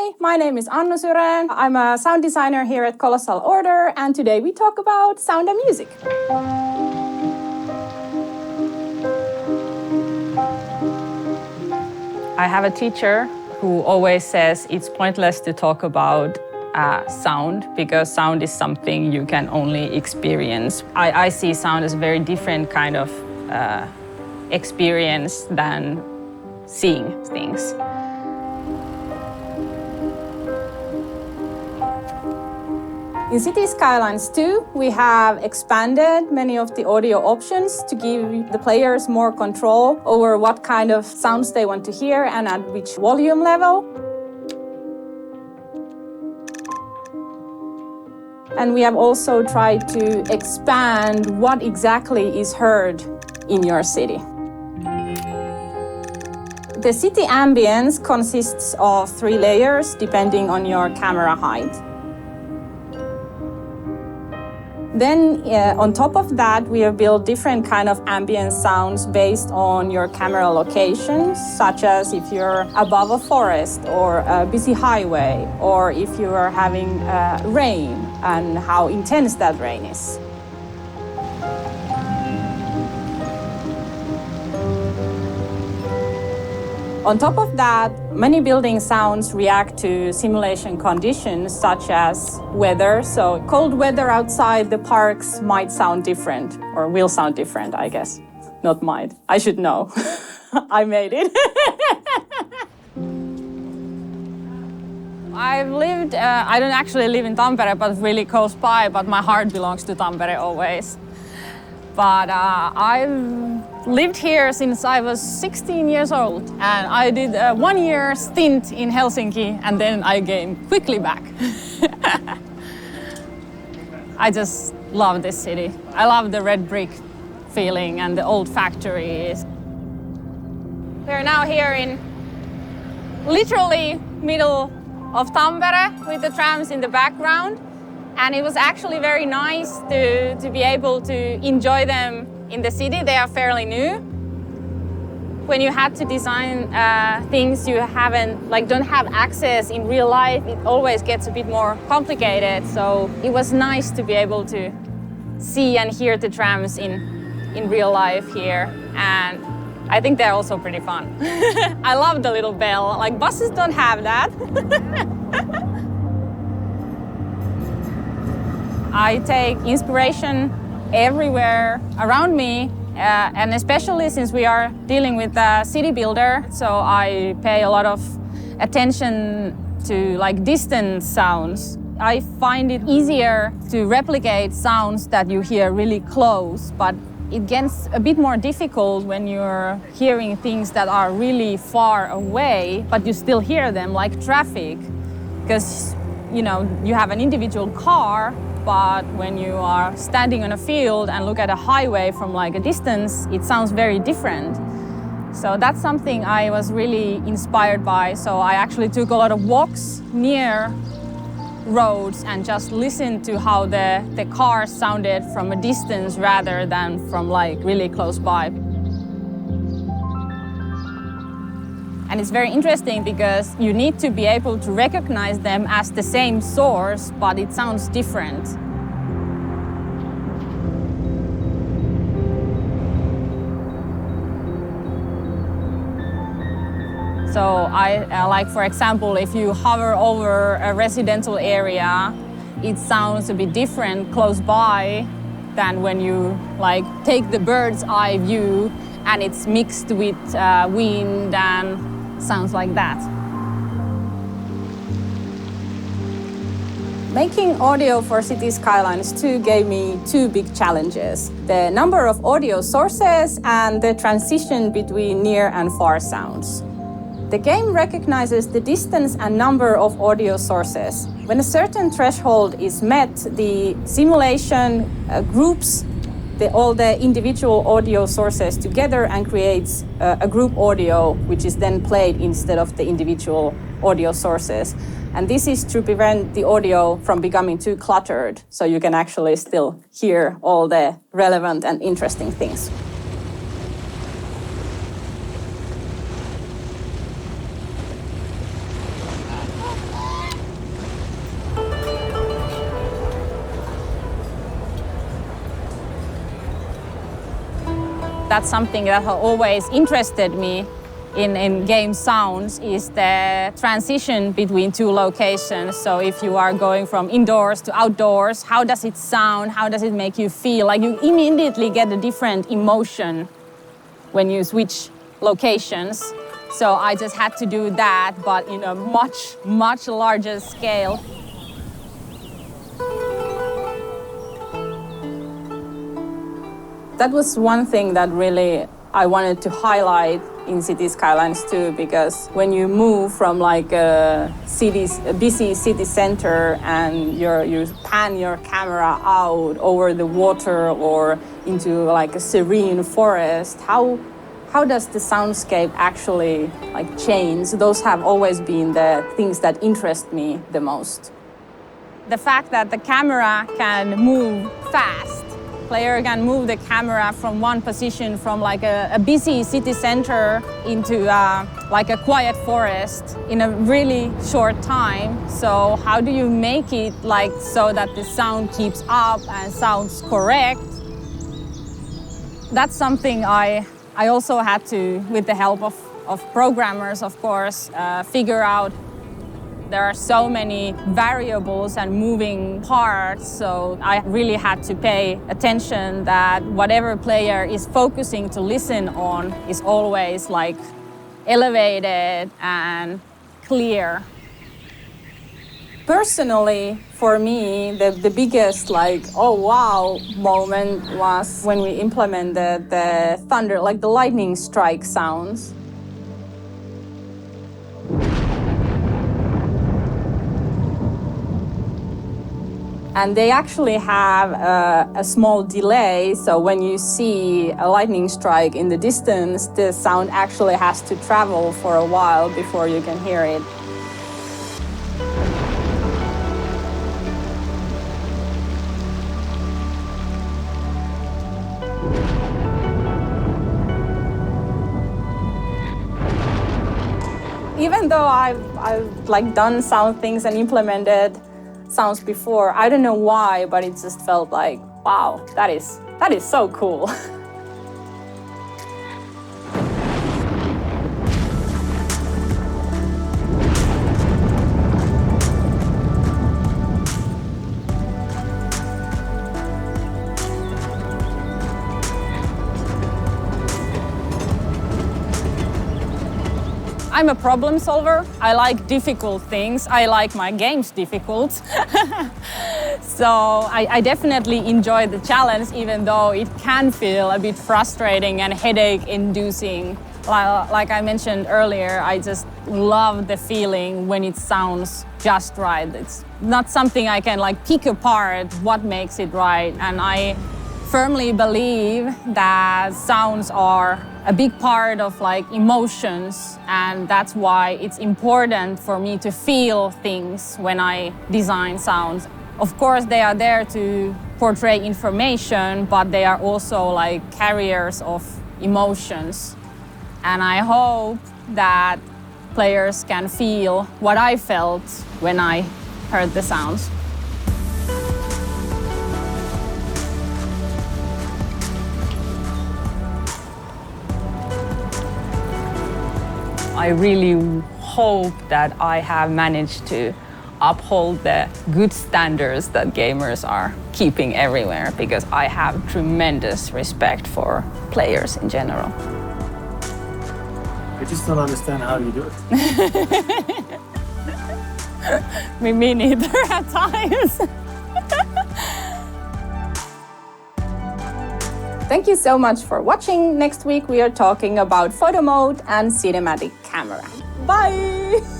Hi, my name is Annu Syren. I'm a sound designer here at Colossal Order, and today we talk about sound and music. I have a teacher who always says it's pointless to talk about sound because sound is something you can only experience. I see sound as a very different kind of experience than seeing things. In Cities Skylines II, we have expanded many of the audio options to give the players more control over what kind of sounds they want to hear and at which volume level. And we have also tried to expand what exactly is heard in your city. The city ambience consists of 3 layers depending on your camera height. Then on top of that, we have built different kind of ambient sounds based on your camera locations, such as if you're above a forest or a busy highway, or if you are having rain and how intense that rain is. On top of that, many building sounds react to simulation conditions such as weather. So cold weather outside the parks might sound different, or will sound different, I guess. Not might. I should know. I made it. I've lived, I don't actually live in Tampere, but really close by, but my heart belongs to Tampere always. But I've lived here since I was 16 years old, and I did a 1-year stint in Helsinki, and then I came quickly back. I just love this city. I love the red brick feeling and the old factories. We're now here in literally middle of Tampere with the trams in the background. And it was actually very nice to be able to enjoy them in the city. They are fairly new. When you had to design things you don't have access in real life, it always gets a bit more complicated. So it was nice to be able to see and hear the trams in real life here. And I think they're also pretty fun. I love the little bell. Like buses don't have that. I take inspiration everywhere around me, and especially since we are dealing with a city builder, so I pay a lot of attention to distant sounds. I find it easier to replicate sounds that you hear really close, but it gets a bit more difficult when you're hearing things that are really far away, but you still hear them, like traffic, because you have an individual car. But when you are standing on a field and look at a highway from a distance, it sounds very different. So that's something I was really inspired by. So I actually took a lot of walks near roads and just listened to how the cars sounded from a distance rather than from really close by. And it's very interesting because you need to be able to recognize them as the same source, but it sounds different. So for example, if you hover over a residential area, it sounds a bit different close by than when you take the bird's eye view and it's mixed with wind and sounds like that. Making audio for Cities Skylines II gave me 2 big challenges: the number of audio sources and the transition between near and far sounds. The game recognizes the distance and number of audio sources. When a certain threshold is met, the simulation groups all the individual audio sources together and creates a group audio, which is then played instead of the individual audio sources. And this is to prevent the audio from becoming too cluttered, so you can actually still hear all the relevant and interesting things. that's something that has always interested me in game sounds, is the transition between two locations. So if you are going from indoors to outdoors, how does it sound? How does it make you feel? Like you immediately get a different emotion when you switch locations. So I just had to do that, but in a much, much larger scale. That was one thing that really I wanted to highlight in Cities Skylines II, because when you move from like a busy city center and you pan your camera out over the water or into like a serene forest, how does the soundscape actually like change? Those have always been the things that interest me the most. The fact that the camera can move fast. Player can move the camera from one position, from like a busy city center into like a quiet forest in a really short time. So how do you make it like so that the sound keeps up and sounds correct? That's something I also had to, with the help of programmers, of course, figure out. There are so many variables and moving parts, so I really had to pay attention that whatever player is focusing to listen on is always like elevated and clear. Personally, for me, the biggest like, oh wow moment was when we implemented the thunder, like the lightning strike sounds. And they actually have a small delay, so when you see a lightning strike in the distance, the sound actually has to travel for a while before you can hear it. Even though I've like done sound things and implemented sounds before, I don't know why, but it just felt like, wow, that is so cool. I'm a problem solver. I like difficult things. I like my games difficult. So I definitely enjoy the challenge, even though it can feel a bit frustrating and headache-inducing. Like I mentioned earlier, I just love the feeling when it sounds just right. It's not something I can like pick apart what makes it right. And I firmly believe that sounds are a big part of like emotions, and that's why it's important for me to feel things when I design sounds. Of course, they are there to portray information, but they are also like carriers of emotions. And I hope that players can feel what I felt when I heard the sounds. I really hope that I have managed to uphold the good standards that gamers are keeping everywhere, because I have tremendous respect for players in general. I just don't understand how you do it. Me neither at times. Thank you so much for watching. Next week we are talking about photo mode and cinematic camera. Bye!